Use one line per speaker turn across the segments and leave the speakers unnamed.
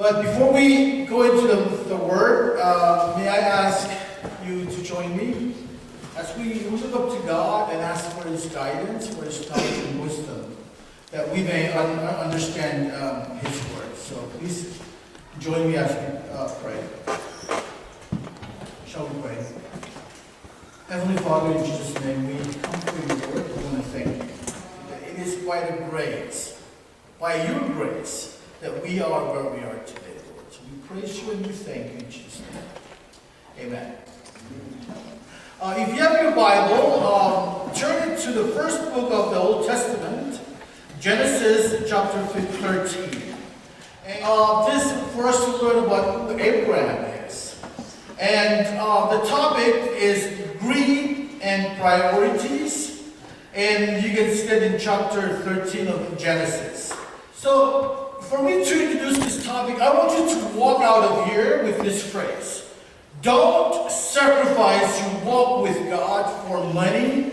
But before we go into the Word, may I ask you to join me as we look up to God and ask for His guidance, for His knowledge and wisdom, that we may understand His Word. So please join me as we pray. Shall we pray? Heavenly Father, in Jesus' name, we come to your Word. We want to thank you. That it is by the grace, by your grace, that we are where we are today, Lord. So we praise you and we thank you in Jesus' name. Amen. If you have your Bible, turn it to the first book of the Old Testament, Genesis chapter 13. And this for us to learn about who Abraham is. And the topic is greed and priorities. And you can see that in chapter 13 of Genesis. So, for me to introduce this topic, I want you to walk out of here with this phrase. Don't sacrifice your walk with God for money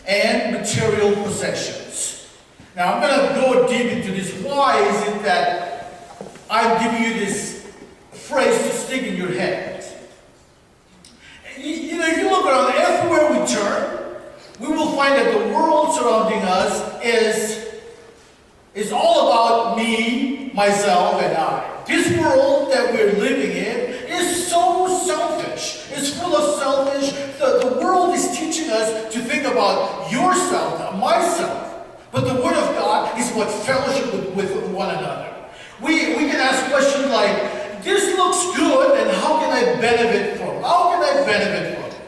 and material possessions. Now, I'm going to go deep into this. Why is it that I'm giving you this phrase to stick in your head? You know, if you look around, everywhere we turn, we will find that the world surrounding us is all about me, myself, and I. This world that we're living in is so selfish. It's full of selfish. The world is teaching us to think about yourself, not myself. But the Word of God is about fellowship with one another. We can ask questions like, this looks good, and how can I benefit from it? How can I benefit from it?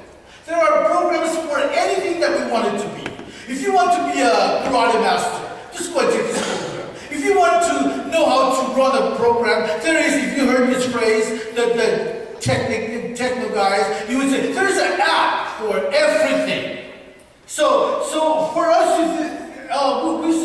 There are programs for anything that we want it to be. If you want to be a karate master, just go and take this program. If you want to know how to run a program, there is, if you heard this phrase, the techno guys, you would say, there's an app for everything. So for us,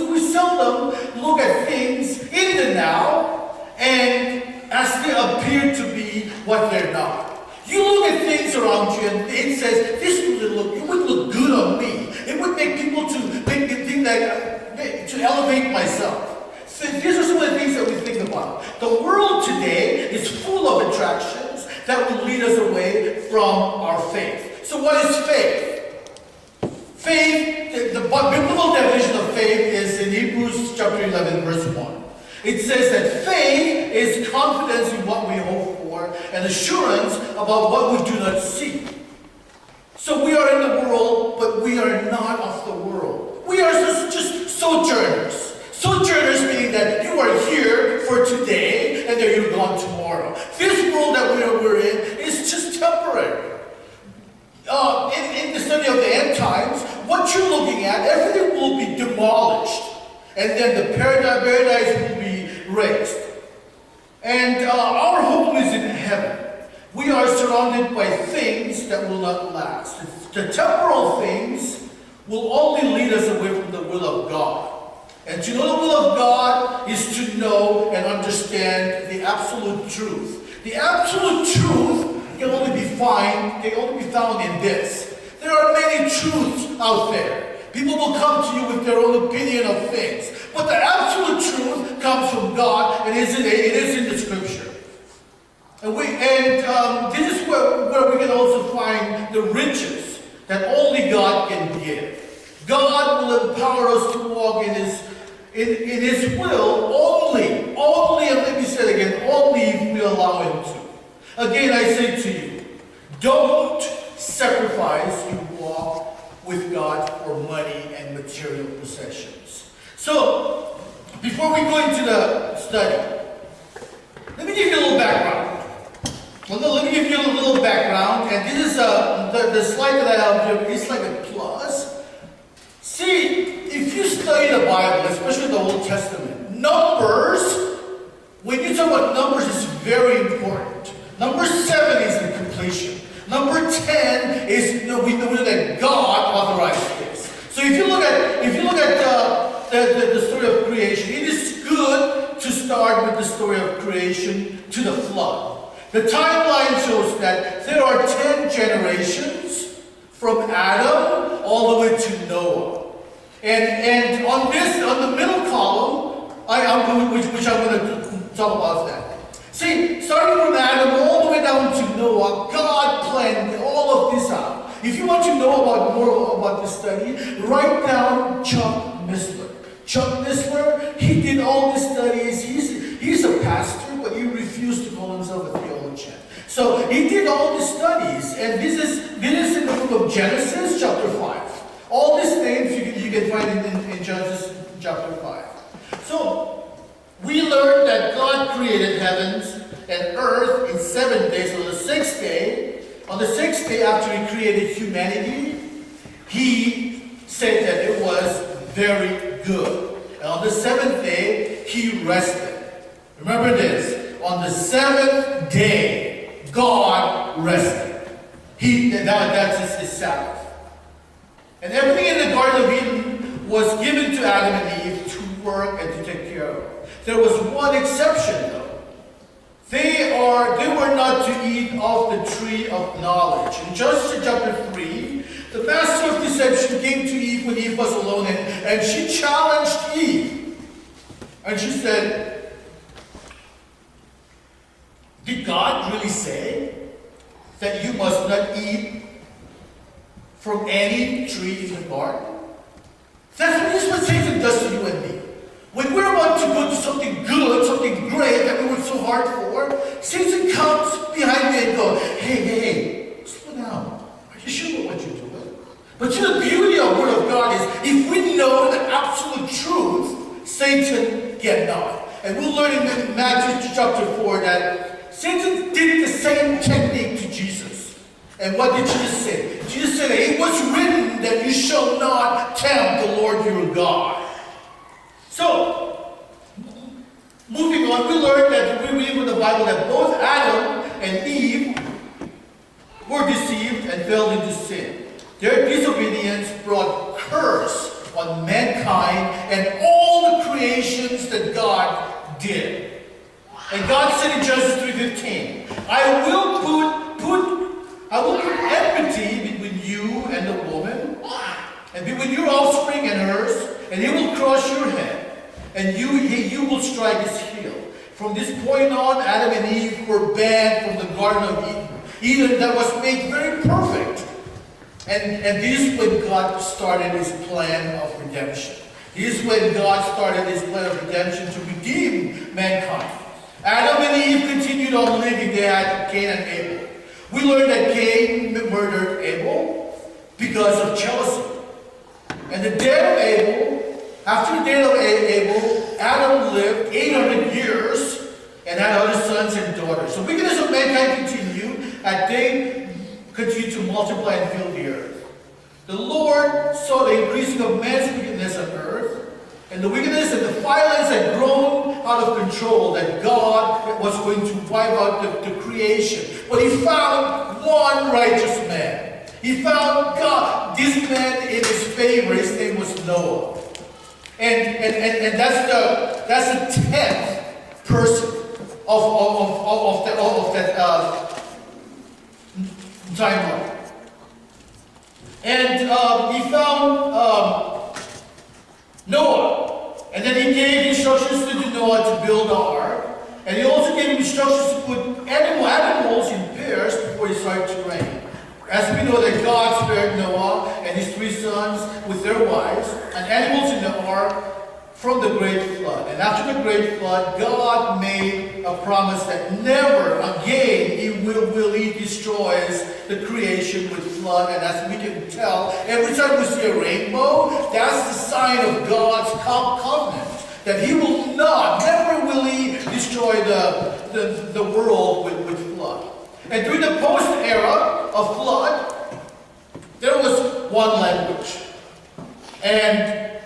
we seldom look at things in the now and as they appear to be what they're not. You look at things around you and it says, it would look good on me. It would make people to make me think that, to elevate myself. So these are some of the things that we think about. The world today is full of attractions that will lead us away from our faith. So what is faith? Faith, the biblical definition of faith is in Hebrews chapter 11, verse 1. It says that faith is confidence in what we hope for and assurance about what we do not see. So we are in the world, but we are not of the world. We are just sojourners. Sojourners meaning that you are here for today and then you're gone tomorrow. This world that we're in is just temporary. In the study of the end times, what you're looking at, everything will be demolished. And then the paradise will be raised. And our home is in heaven. We are surrounded by things that will not last. The temporal things will only lead us away from the will of God. And to know the will of God is to know and understand the absolute truth. The absolute truth can only be found in this. There are many truths out there. People will come to you with their own opinion of things. But the absolute truth comes from God, and it is in the Scripture. And this is where we can also find the riches that only God can give. God will empower us to walk in His will only, and let me say it again, only if we allow Him to. Again, I say to you, don't sacrifice your walk with God for money and material possessions. So, before we go into the study, let me give you a little background. Let me give you a little background, and this is the slide that I have here. It's like a plus. See, if you study the Bible, especially the Old Testament, numbers, when you talk about numbers, is very important. Number 7 is the completion. Number 10 is we know that God authorized this. So if you look at the story of creation, it is good to start with the story of creation to the flood. The timeline shows that there are 10 generations from Adam all the way to Noah. And on the middle column, which I'm going to talk about that. See, starting from Adam all the way down to Noah, God planned all of this out. If you want to know more about this study, write down Chuck Missler. Chuck Missler, he did all the studies. He's a pastor, but he refused to call himself a theologian. So he did all the studies, and this is in the book of Genesis, chapter 5. All these names you can find in Genesis chapter 5. So we learned that God created heavens and earth in 7 days. On the sixth day, after he created humanity, he said that it was very good. And on the seventh day, he rested. Remember this. On the seventh day, God rested. That's his Sabbath. And everything in the Garden of Eden was given to Adam and Eve to work and to take care of. There was one exception, though. They were not to eat of the tree of knowledge. In Genesis chapter 3, the master of deception came to Eve when Eve was alone, and she challenged Eve. And she said, did God really say that you must not eat from any tree in the garden? That's what Satan does to you and me. When we're about to go to something good, something great that we worked so hard for, Satan comes behind me and goes, hey, slow down. Are you sure about what you're doing? But you know, the beauty of the Word of God is, if we know the absolute truth, Satan cannot. And we'll learn in Matthew chapter 4 that Satan did the same technique to Jesus. And what did Jesus say? Jesus said, it was written that you shall not tempt the Lord your God. So, moving on, we learned that we read in the Bible that both Adam and Eve were deceived and fell into sin. Their disobedience brought curse on mankind and all the creations that God did. And God said in Genesis 3:15, I will put enmity between you and the woman, and between your offspring and hers, and he will crush your head, and you will strike his heel. From this point on, Adam and Eve were banned from the Garden of Eden. Eden that was made very perfect. And this is when God started his plan of redemption. This is when God started his plan of redemption to redeem mankind. Adam and Eve continued on living. They had Cain and Abel. We learned that Cain murdered Abel because of jealousy. And the death of Abel, after the death of Abel, Adam lived 800 years and had other sons and daughters. So wickedness of mankind continued, and they continued to multiply and fill the earth. The Lord saw the increasing of man's wickedness on earth, and the wickedness and the violence had grown out of control, that God was going to wipe out the creation. But he found one righteous man. He found God, this man in his favor. His name was Noah. And that's the 10th person of that timeline. And he found Noah. And then he gave instructions to Noah to build the ark. And he also gave instructions to put animals in pairs before it started to rain. As we know that God spared Noah and his 3 sons with their wives and animals in the ark from the great flood. And after the great flood, God made a promise that never again will he destroys the creation with flood. And as we can tell, every time we see a rainbow, that's the sign of God's covenant. That he will never will he destroy the world with flood. And during the post-era of flood, there was one language. And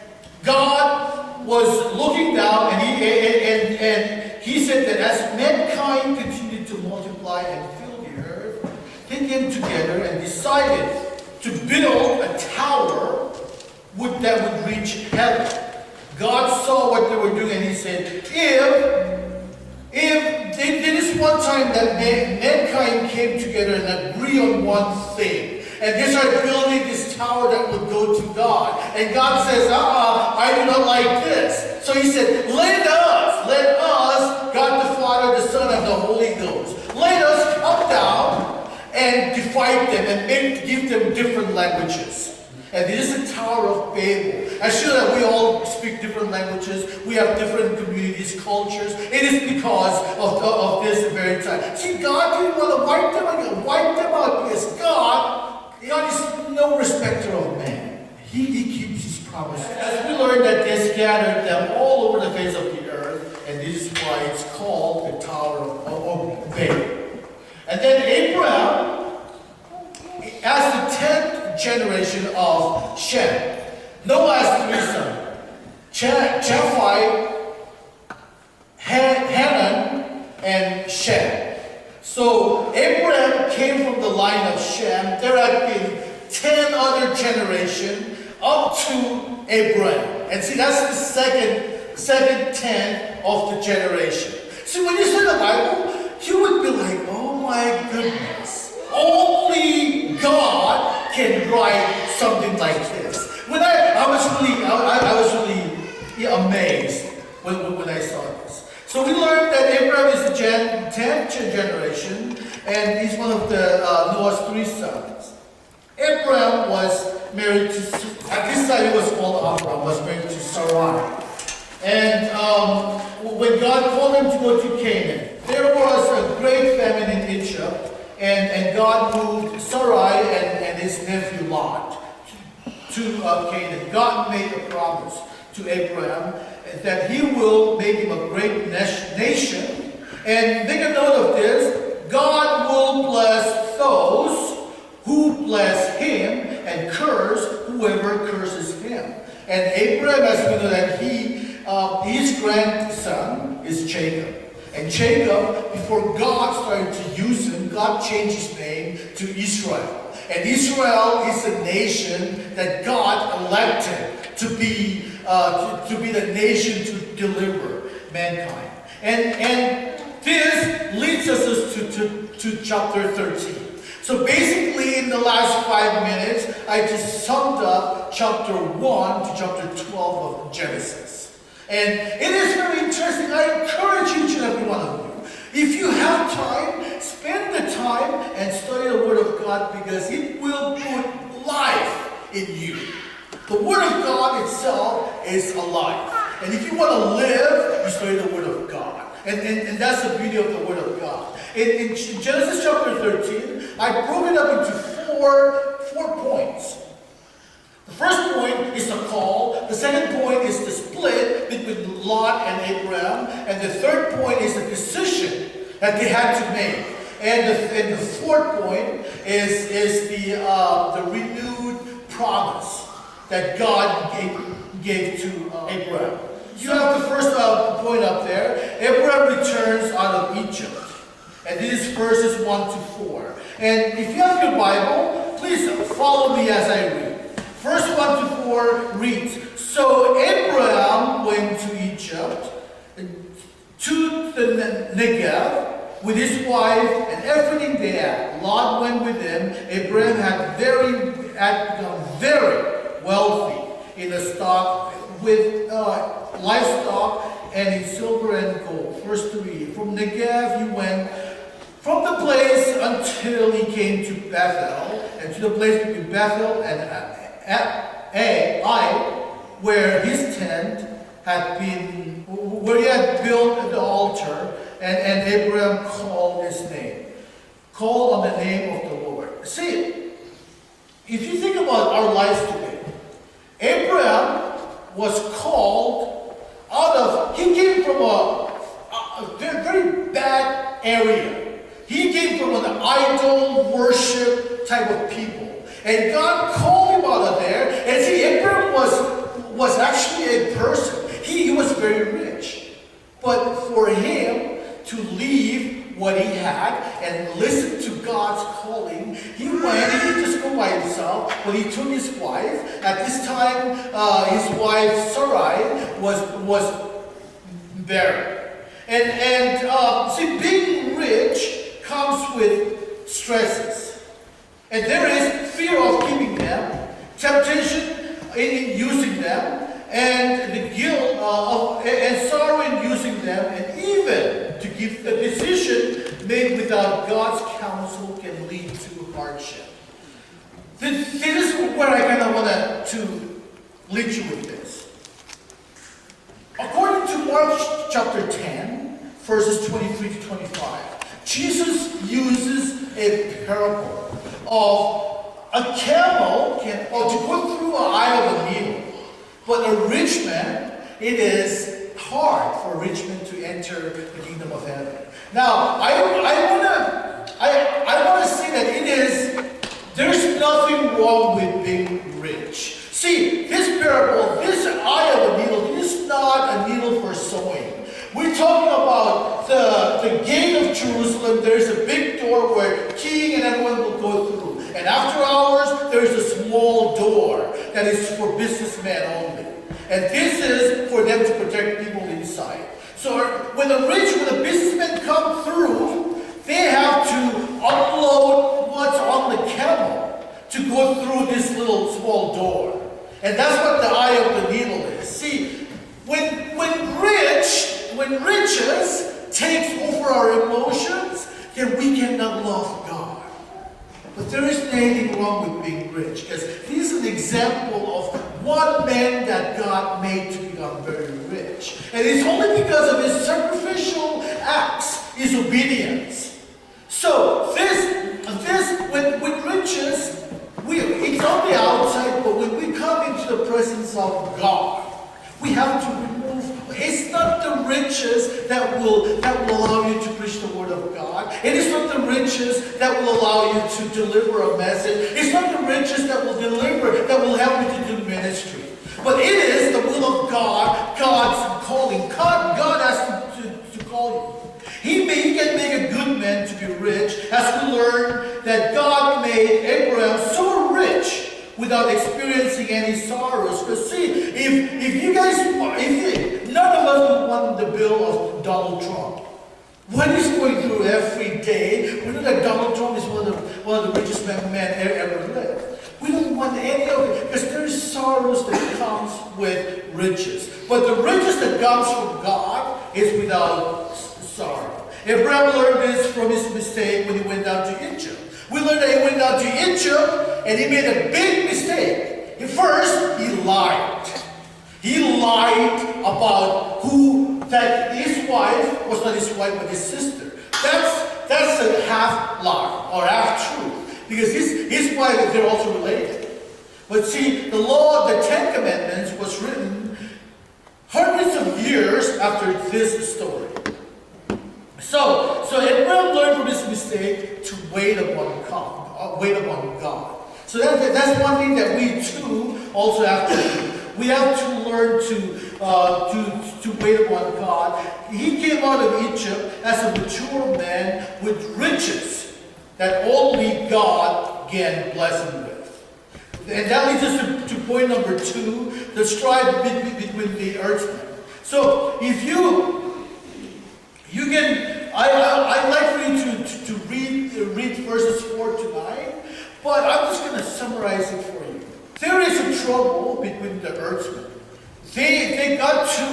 God was looking down, and he said that as mankind continued to multiply and fill the earth, they came together and decided to build a tower that would reach heaven. God saw what they were doing, and he said, if there is one time that mankind came together and agreed on one thing, and they started building this tower that would go to God, and God says, I do not like this. So he said, let us, God the Father, the Son, and the goes. Let us come down and divide them and give them different languages. And this is the Tower of Babel. I'm sure that we all speak different languages. We have different communities, cultures. It is because of this very time. See, God didn't want to wipe them out because God is no respecter of man. He keeps his promises. As we learned that they scattered them all over the face of the earth, and this is why it's called the Tower of Babel. And then Abraham, as the 10th generation of Shem, Noah has 3 sons, Japheth, Hanan, and Shem. So Abraham came from the line of Shem. There had been 10 other generations up to Abraham. And see, that's the second 10 of the generation. See, when you study the Bible, you would be like, oh my goodness, only God can write something like this. When I was really amazed when I saw this. So we learned that Abraham is the 10th generation, and he's one of the Noah's 3 sons. Abraham was married to, at this time he was called Abram, was married to Sarai. And when God called him to go to Canaan, there was a great famine in Egypt, and God moved Sarai and his nephew Lot to Canaan. God made a promise to Abraham that he will make him a great nation. And make a note of this, God will bless those who bless him and curse whoever curses him. And Abraham, as we know that his grandson is Jacob. And Jacob, before God started to use him, God changed his name to Israel. And Israel is a nation that God elected to be the nation to deliver mankind. And this leads us to chapter 13. So basically, in the last 5 minutes, I just summed up chapter 1 to chapter 12 of Genesis. And it is very interesting. I encourage each and every one of you, if you have time, spend the time and study the Word of God, because it will put life in you. The Word of God itself is alive. And if you want to live, you study the Word of God. And that's the beauty of the Word of God. In Genesis chapter 13, I broke it up into four points. The first point is the call. The second point is the split between Lot and Abraham. And the third point is the decision that they had to make. And the fourth point is the renewed promise that God gave to Abraham. You have the first point up there. Abraham returns out of Egypt. And this is verses 1 to 4. And if you have your Bible, please follow me as I read. Verse 1 to 4 reads, So Abraham went to Egypt, to the Negev, with his wife and everything there. Lot went with him. Abraham had become very wealthy in the stock, with livestock and in silver and gold. Verse 3, from Negev he went from the place until he came to Bethel, and to the place between Bethel and Ai, where his tent had been, where he had built the altar, and Abraham called on the name of the Lord. See, if you think about our lives today, Abraham was called he came from a very bad area. He came from an idol worship type of people. And God called him out of there. And see, Abraham was actually a person. He was very rich. But for him to leave what he had and listen to God's calling, he went. He didn't just go by himself, but he took his wife. At this time, his wife Sarai was barren. And see, being rich comes with stresses. And there is fear of keeping them, temptation in using them, and the guilt and sorrow in using them, and even to give the decision made without God's counsel can lead to hardship. This is where I kind of want to lead you with this. According to Mark chapter 10, verses 23 to 25, Jesus uses a parable of a camel to go through an eye of a needle. But a rich man, it is hard for a rich man to enter the kingdom of heaven. Now, I want to say that there's nothing wrong with being rich. See, this parable, this eye of a needle, is not a needle for sewing. We're talking about the gate of Jerusalem. There's a big door where king and everyone will go through. And after hours, there's a small door that is for businessmen only. And this is for them to protect people inside. So when the businessmen come through, they have to unload what's on the camel to go through this little small door. And that's what the eye of the needle is. See, when riches takes over our emotions, then we cannot love God. But there isn't anything wrong with being rich, because this is an example of one man that God made to become very rich. And it's only because of his sacrificial acts, his obedience. So with riches, it's on the outside, but when we come into the presence of God, we have to remove. It's not the riches that will allow you to preach the word of God. It is not the riches that will allow you to deliver a message. It's not the riches that will help you to do ministry. But it is the will of God, God's calling. God has to call you. He can make a good man to be rich, as we learn that God made Abraham so rich without experiencing any sorrows. Because see, if none of us would want the bill of Donald Trump. What he's going through every day, we know that Donald Trump is one of the richest men ever lived. We don't want any of it, because there's sorrows that comes with riches. But the riches that comes from God is without sorrow. Abraham learned this from his mistake when he went down to Egypt. We learned that he went down to Egypt and he made a big mistake. First, he lied. He lied about that his wife was not his wife but his sister. That's a half lie or half truth, because his wife, they're also related. But see, the law, the 10 Commandments, was written hundreds of years after this story. So Abraham learned from his mistake to wait upon God. So that's one thing that we too also have to do. We have to learn to wait upon God. He came out of Egypt as a mature man with riches that only God can bless him with. And that leads us to point number 2, the strife between the herdsmen. So if you can, I'd like for you to read verses 4 to 9, but I'm just going to summarize it for you. There is a trouble between the herdsmen. They got to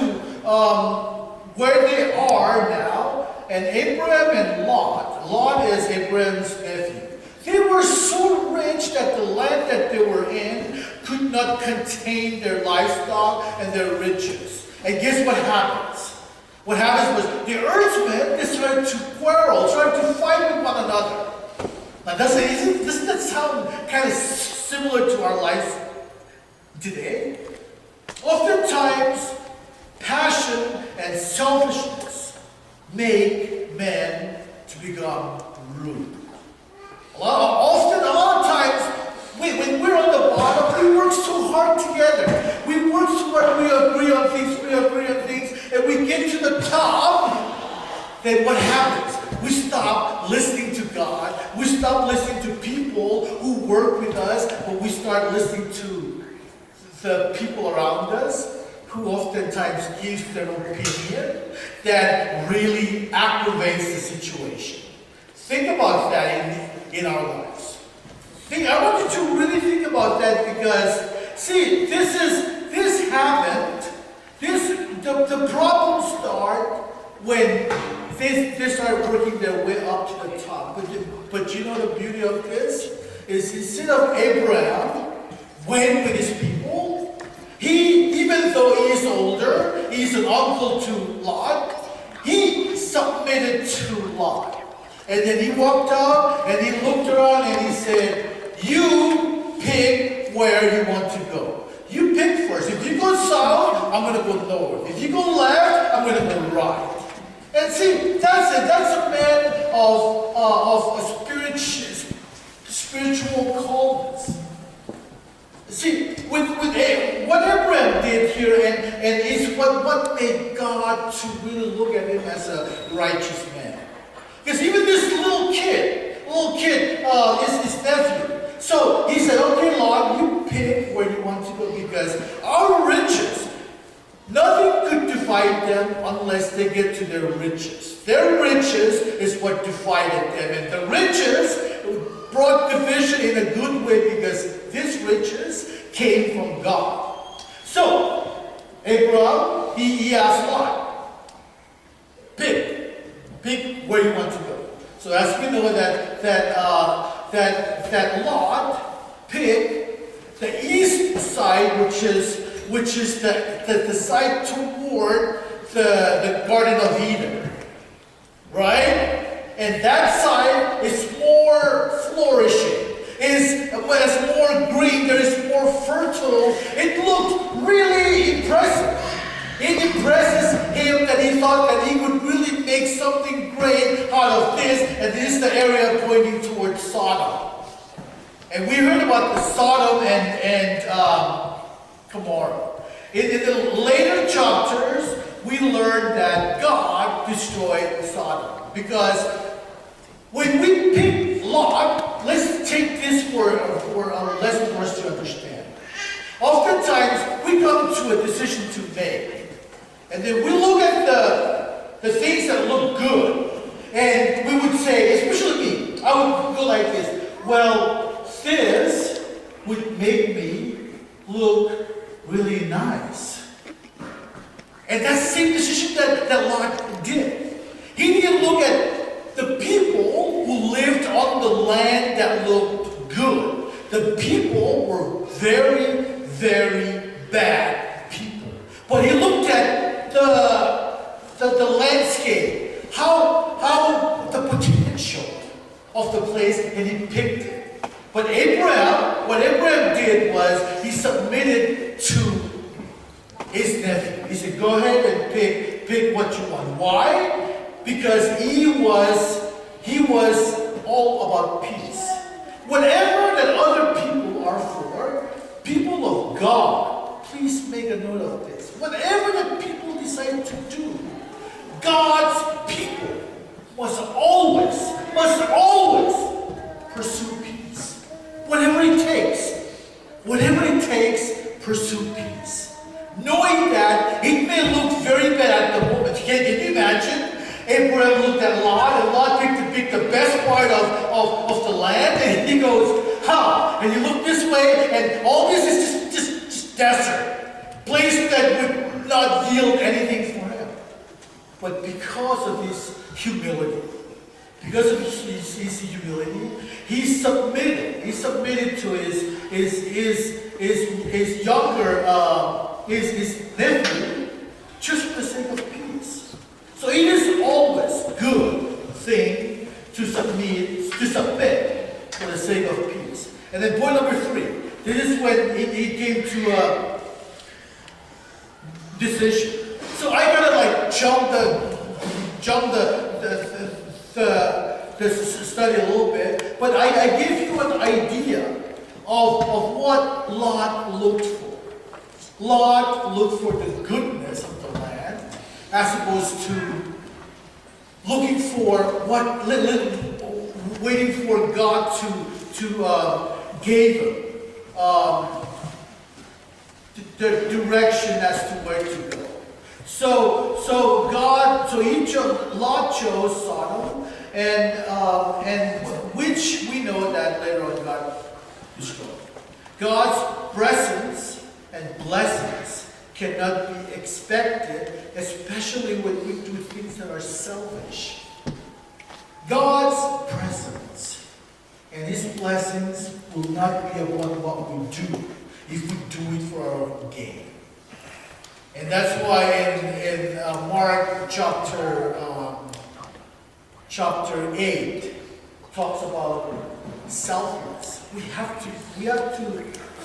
where they are now, and Abram and Lot is Abraham's nephew. They were so rich that the land that they were in could not contain their livestock and their riches. And guess what happens? What happens was the herdsmen decided to quarrel, tried to fight with one another. Now doesn't that sound kind of similar to our lives today? Oftentimes, passion and selfishness make men to become rude. A lot of times, when we're on the bottom, we work so hard together. We work so hard, we agree on things, and we get to the top, then what happens? We stop listening to God. We stop listening to people who work with us, but we start listening to the people around us who oftentimes gives their opinion that really aggravates the situation. Think about that in our lives. I want you to really think about that, because, see, this happened. The problems start when they started working their way up to the top. But you know the beauty of this? Is instead of Abraham went with his people, even though he is older, he's an uncle to Lot, he submitted to Lot. And then he walked out and he looked around and he said, you pick where you want to go. You pick first. If you go south, I'm going to go north. If you go left, I'm going to go right. And see, that's it. That's a man of a spiritual calmness. See, with what Abraham did here, and is what made God to really look at him as a righteous man. Because even this little kid is his nephew. So he said, okay, Lord, you pick where you want to go, because our riches, nothing could divide them unless they get to their riches. Their riches is what divided them. And the riches brought division in a good way, because these riches came from God. So, Abram, he asked Lot, pick where you want to go. So as we know that Lot picked the east side, which is the side toward the Garden of Eden, right? And that side is more flourishing. It has more green. There is more fertile. It looked really impressive. It impresses him that he thought that he would really make something great out of this, and this is the area pointing towards Sodom. And we heard about the Sodom and Gomorrah. In the later chapters, we learned that God destroyed Sodom. Because when we pick Lot, let's take this for a lesson for us to understand. Oftentimes, we come to a decision to make. And then we look at the things that look good. And we would say, especially me, I would go like this. Well, this would make me look really nice. And that's the same decision that Lot did. He didn't look at the people who lived on the land that looked good. The people were very, very bad people. But he looked at the landscape, how the potential of the place, and he picked it. But what Abraham did was he submitted to his nephew. He said, go ahead and pick what you want. Why? Because he was all about peace. Whatever that other people are for, people of God, please make a note of this. Whatever that people decide to do, God's people must always pursue peace. Whatever it takes, pursue peace. Knowing that it may look very bad at the moment. Can you imagine? Abraham looked at Lot, and Lot picked the best part of the land, and he goes, how? And you look this way, and all this is just desert. Place that would not yield anything for him. But because of his humility, he submitted to his younger, his nephew, just for the sake of peace. So it is always a good thing to submit for the sake of peace. And then point number 3. This is when it came to a decision. So I gotta like jump the study a little bit, but I give you an idea of what Lot looked for. Lot looked for the goodness of the land, as opposed to looking for waiting for God to give him the direction as to where to go. So Lot chose Sodom, and which we know that later on God destroyed. God's presence and blessings cannot be expected, especially when we do things that are selfish. God's presence and His blessings will not be upon what we do if we do it for our own gain. And that's why in Mark chapter 8 talks about selfless. We have to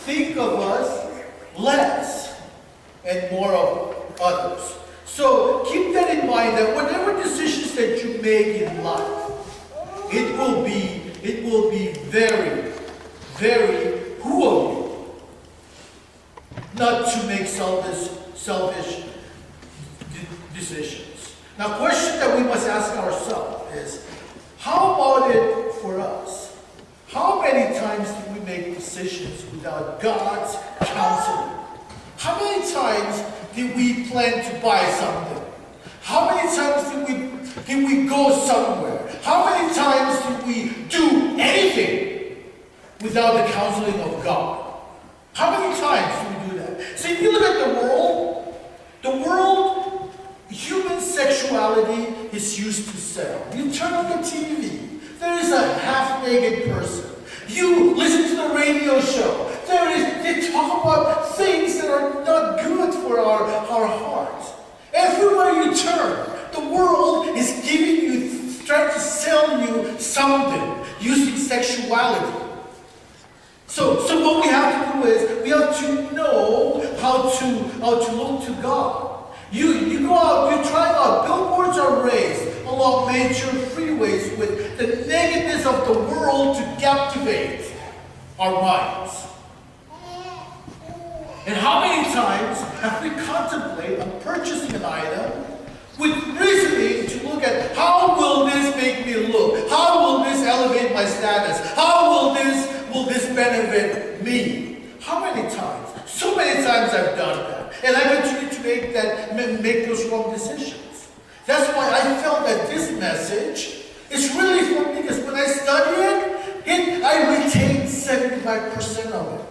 think of us less and more of others. So keep that in mind, that whatever decisions that you make in life, it will be very, very who of you not to make selfish decisions. Now, question that we must ask ourselves is, how about it for us? How many times do we make decisions without God's counsel? How many times did we plan to buy something? How many times did we go somewhere? How many times did we do anything without the counseling of God? How many times do we do that? See, if you look at the world, human sexuality is used to sell. You turn on the TV, there is a half-naked person. You listen to the radio show, they talk about things that are not good for our hearts. Everywhere you turn, the world is trying to sell you something using sexuality. So what we have to do is we have to know how to look to God. You go out, you try out. Billboards are raised along major freeways with the negativeness of the world to captivate our minds. And how many times have we contemplated on purchasing an item with reasoning to look at how will this make me look? How will this elevate my status? How will this benefit me? How many times? So many times I've done that. And I continue to make those wrong decisions. That's why I felt that this message is really for me, because when I study it, I retain 75% of it.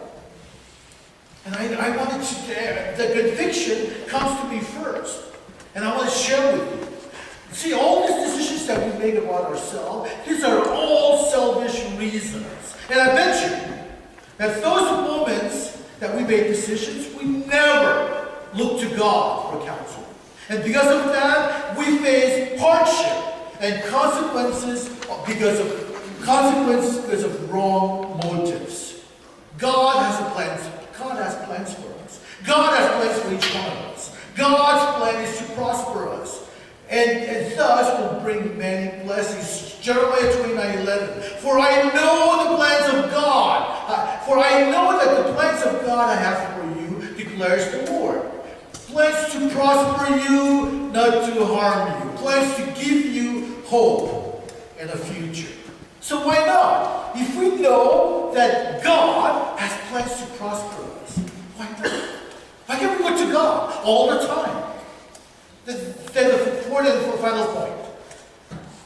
And I wanted to, the conviction comes to me first. And I want to share with you. See, all these decisions that we make about ourselves, these are all selfish reasons. And I bet you that those moments that we make decisions, we never look to God for counsel. And because of that, we face hardship and consequences because of wrong motives. God has plans. God has plans for us. God has plans for each one of us. God's plan is to prosper us, and thus will bring many blessings. Jeremiah 29:11. For I know the plans of God. For I know that the plans of God I have for you, declares the Lord. Plans to prosper you, not to harm you. Plans to give you hope and a future. So why not? If we know that God has plans to prosper us, why not? Why can't we look to God all the time? Then the fourth and final point.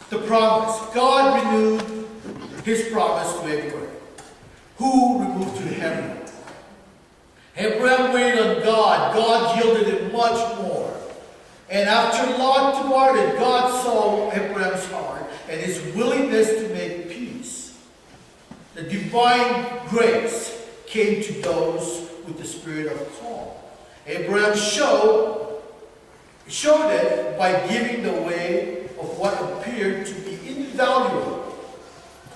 The promise. God renewed His promise to Abram, who removed to Hebron. Abram waited on God. God yielded him much more. And after Lot departed, God saw Abram's heart and his willingness to make peace. The divine grace came to those with the spirit of calm. Abram showed it by giving the way of what appeared to be invaluable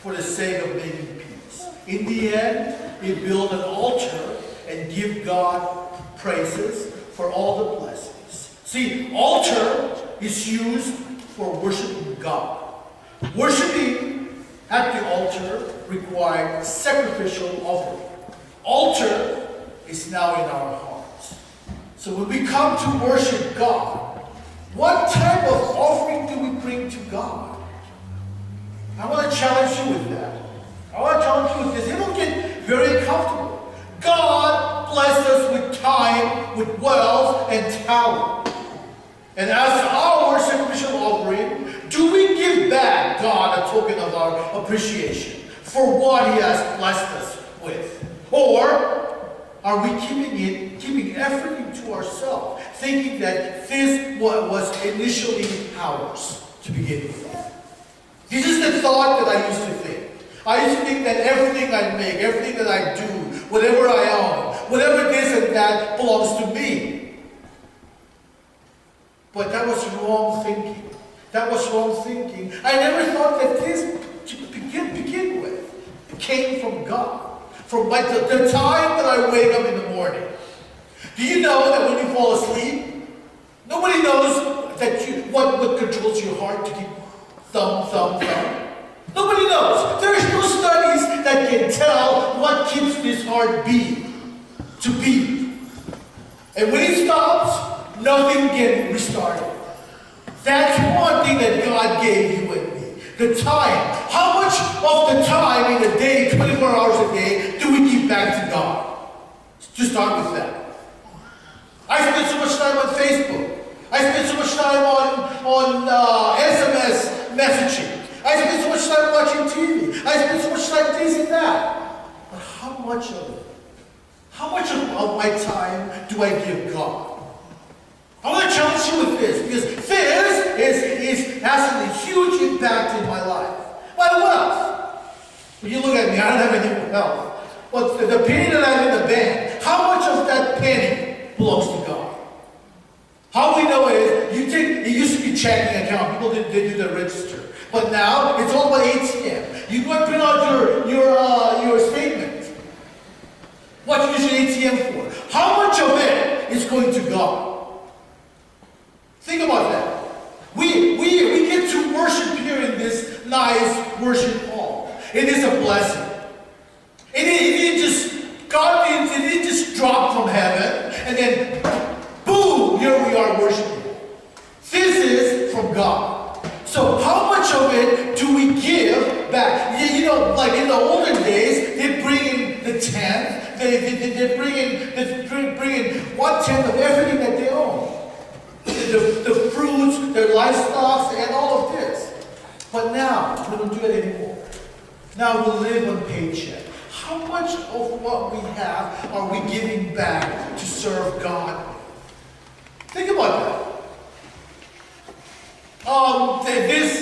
for the sake of making peace. In the end, he built an altar and give God praises for all the blessings. See, altar is used for worshiping God. Worshiping at the altar required sacrificial offering. Altar is now in our hearts. So when we come to worship God, what type of offering do we bring to God? I want to challenge you with that. I want to challenge you with this. It'll get very comfortable. God blessed us with time, with wealth, and talent. And as our sacrificial offering, do we give back God a token of our appreciation for what He has blessed us with? Or are we keeping everything to ourselves, thinking that this was initially ours to begin with? This is the thought that I used to think. I used to think that everything I make, everything that I do, whatever I own, whatever this and that belongs to me. But that was wrong thinking. That was wrong thinking. I never thought that this, to begin with, came from God. From the time that I wake up in the morning. Do you know that when you fall asleep, nobody knows that what controls your heart to keep thump, thump, thump? Nobody knows. There is no studies that can tell what keeps this heart beat to beat. And when it stops, nothing can restart it. That's one thing that God gave you and me. The time. How much of the time in a day, 24 hours a day, do we give back to God? Just start with that. I spend so much time on Facebook. I spend so much time on SMS messaging. I spend so much time watching TV. I spend so much time this and that. But how much of it? How much of my time do I give God? I want to challenge you with this, because this has a huge impact in my life. My wealth. When you look at me, I don't have any wealth. But the penny that I have in the bank, how much of that penny belongs to God? How we know is, it used to be checking account. People they do the register. But now, it's all about ATM. You go and print out your statement. What do you use your ATM for? How much of it is going to God? Think about that. We get to worship here in this nice worship hall. It is a blessing. It didn't just drop from heaven and then boom, here we are worshiping. This is from God. So how much of it do we give back? You know, like in the olden days, they bring in the tenth. They bring in 1/10 of everything that they own. The fruits, their livestock, and all of this. But now, we don't do it anymore. Now we live on paycheck. How much of what we have are we giving back to serve God? Think about that.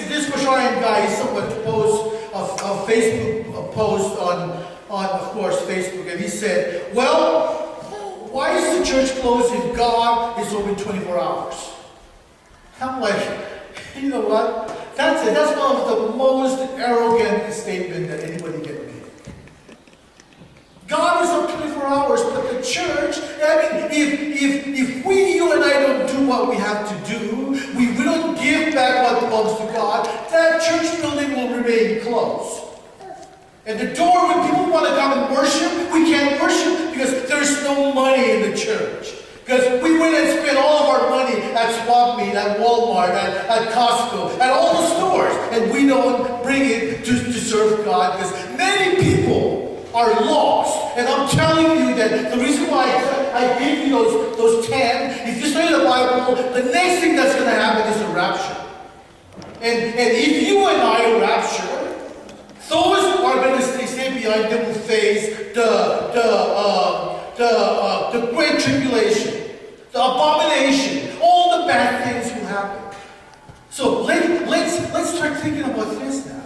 This Basharian guy, someone posts a Facebook post on of course Facebook, and he said, well, why is the church closed if God is open 24 hours? I'm like, you know what? That's it. That's one of the most arrogant statements that anybody can make. God is open 24 hours, but the church, I mean, if you and I don't do what we have to do, we don't give back what belongs to God, that church building will remain closed. And the door, when people want to come and worship, we can't worship because there's no money in the church. Because we went and spent all of our money at Swap Meet, at Walmart, at Costco, at all the stores. And we don't bring it to serve God because many people are lost. And I'm telling you that the reason why I gave you those 10, if you study the Bible, the next thing that's going to happen is a rapture. And if you and I rapture, those who are going to stay behind them will face the great tribulation, the abomination, all the bad things will happen. So let's start thinking about this now.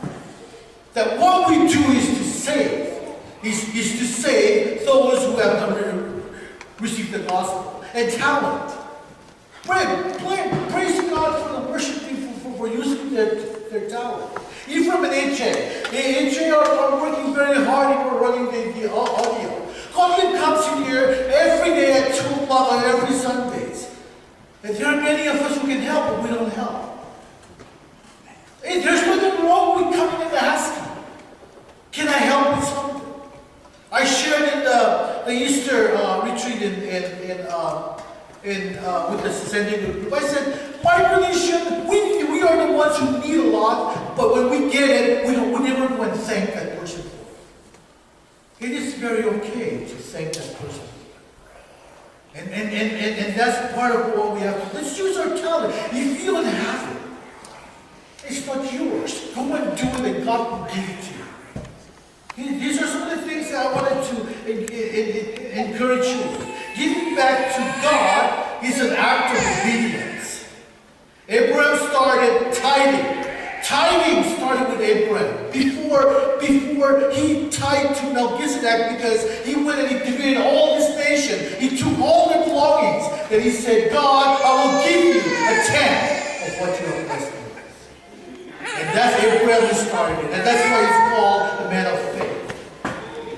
That what we do is to save, is to save those who have not received the gospel and talent. Praise God for the worship people for using their talent. Ephraim and HA are working very hard in running the audio. Colin comes in here every day at 2 o'clock on every Sundays. And there are many of us who can help, but we don't help. Hey, there's nothing wrong with coming and asking. Can I help with something? I shared in the Easter retreat with the sending group. I said, my religion, we are the ones who need a lot, but when we get it, we never go and thank that person for it. It is very okay to thank that person. And that's part of what we have to. Let's use our talent. If you don't have it, it's not yours. Go and do it and God will give it to you. These are some of the things that I wanted to encourage you. Giving back to God is an act of obedience. Abraham started tithing. Tithing started with Abraham. Before he tithed to Melchizedek, because he went and he divided all this nation. He took all their belongings. And he said, God, I will give you a tenth of what you have blessed me with. And that's Abraham who started it. And that's why he's called the man of faith.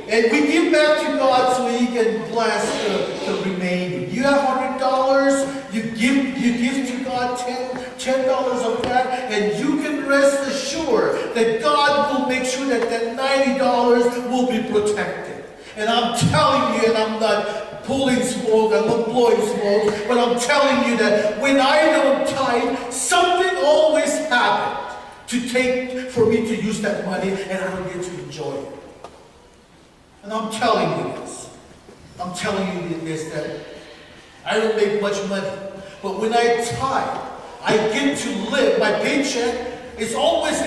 And we give back to God so He can bless the remaining. You have $100, you give to God $10 of that, and you can rest assured that God will make sure that $90 will be protected. And I'm telling you, and I'm not pulling smoke, I'm not blowing smoke, but I'm telling you that when I don't tithe, something always happens for me to use that money, and I don't get to enjoy it. And I'm telling you this. I'm telling you this, that I don't make much money. But when I tithe, I get to live. My paycheck is always,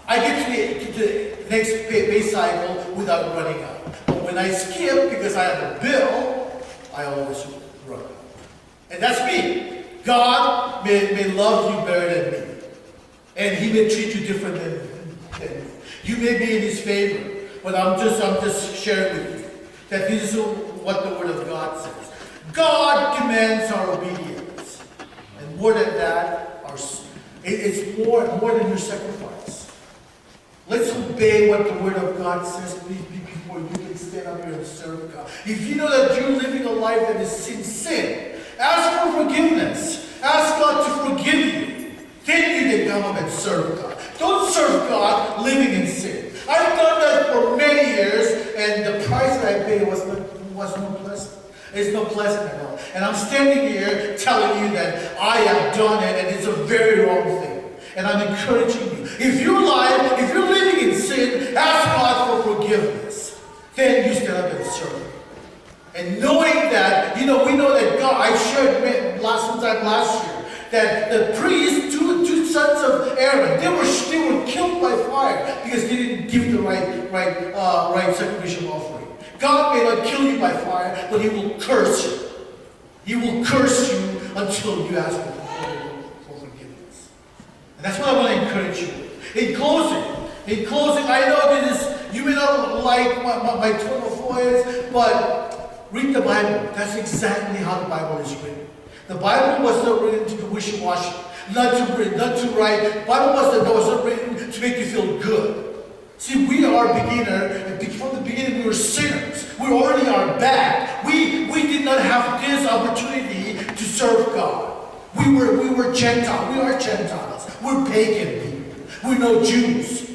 I get to the next pay cycle without running out. But when I skip because I have a bill, I always run out. And that's me. God may love you better than me. And He may treat you different than me. You may be in His favor. But I'm just sharing with you that this is what the Word of God says. God commands our obedience. And more than that, it's more than your sacrifice. Let's obey what the Word of God says before you can stand up here and serve God. If you know that you're living a life that is in sin, ask for forgiveness. Ask God to forgive you. Then you can come up and serve God. Don't serve God living in sin. I've done that for many years, and the price that I paid was no pleasant. It's no pleasant at all. And I'm standing here telling you that I have done it, and it's a very wrong thing. And I'm encouraging you. If you're living in sin, ask God for forgiveness. Then you stand up and serve. And knowing that, we know that God, I shared sometime last year, that the priests, two sons of Aaron, they were killed by fire because they didn't give the right sacrificial offering. God may not kill you by fire, but He will curse you. He will curse you until you ask for forgiveness. And that's what I want to encourage you with. In closing, I know you may not like my tone of voice, but read the Bible. That's exactly how the Bible is written. The Bible was not written to be wishy-washy, not to write. The Bible was not written to make you feel good. See, we are beginner, and from the beginning we were sinners. We already are bad. We did not have this opportunity to serve God. We were Gentile. We are Gentiles. We're pagan people. We're no Jews.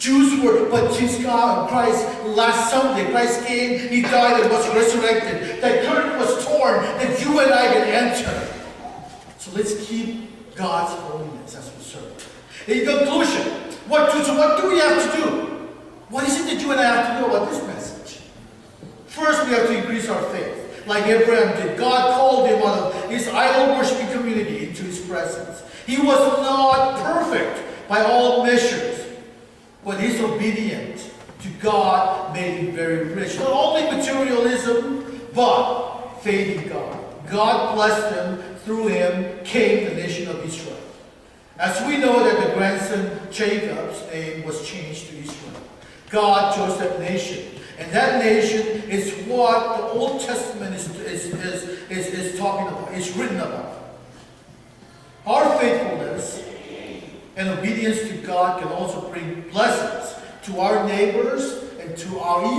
But since Christ, last Sunday, Christ came, He died and was resurrected. That curtain was torn, that you and I can enter. So let's keep God's holiness as we serve. In conclusion, what do we have to do? What is it that you and I have to do about this message? First, we have to increase our faith, like Abraham did. God called him out of his idol-worshiping community into His presence. He was not perfect by all measures, but his obedience to God made him very rich. Not only materialism, but faith in God. God blessed him. Through him came the nation of Israel. As we know that the grandson Jacob's name was changed to Israel. God chose that nation. And that nation is what the Old Testament is talking about, is written about. Our faithfulness and obedience to God can also bring blessings to our neighbors and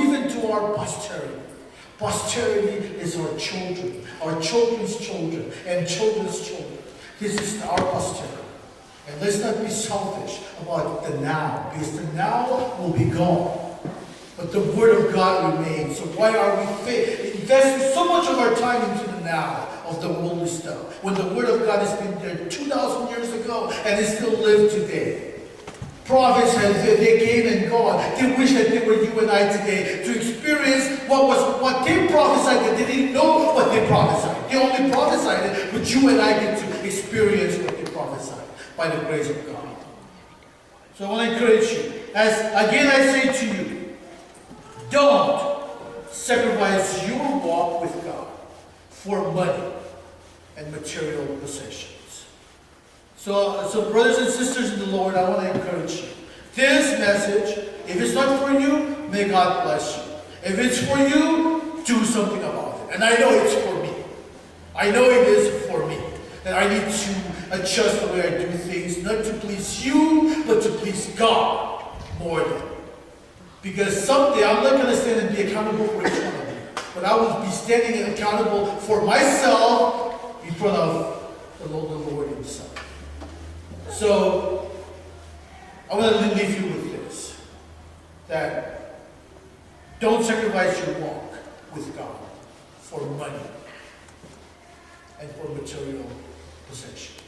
even to our posterity. Posterity is our children, our children's children, and children's children. This is our posterity. And let's not be selfish about the now, because the now will be gone. But the Word of God remains. So why are we investing so much of our time into the now of the worldly stuff, when the Word of God has been there 2,000 years ago and it still lives today? Prophets, they came and gone. They wish that they were you and I today to experience what they prophesied, that they didn't know what they prophesied. They only prophesied it, but you and I get to experience what they prophesied by the grace of God. So I want to encourage you. As again I say to you, don't sacrifice your walk with God for money and material possessions. So brothers and sisters in the Lord, I want to encourage you. This message, if it's not for you, may God bless you. If it's for you, do something about it. And I know it's for me. I know it is for me. That I need to adjust the way I do things, not to please you, but to please God more than. Because someday I'm not going to stand and be accountable for each one of you. But I will be standing accountable for myself in front of the Lord himself. So, I want to leave you with this. That don't sacrifice your walk with God for money and for material possessions.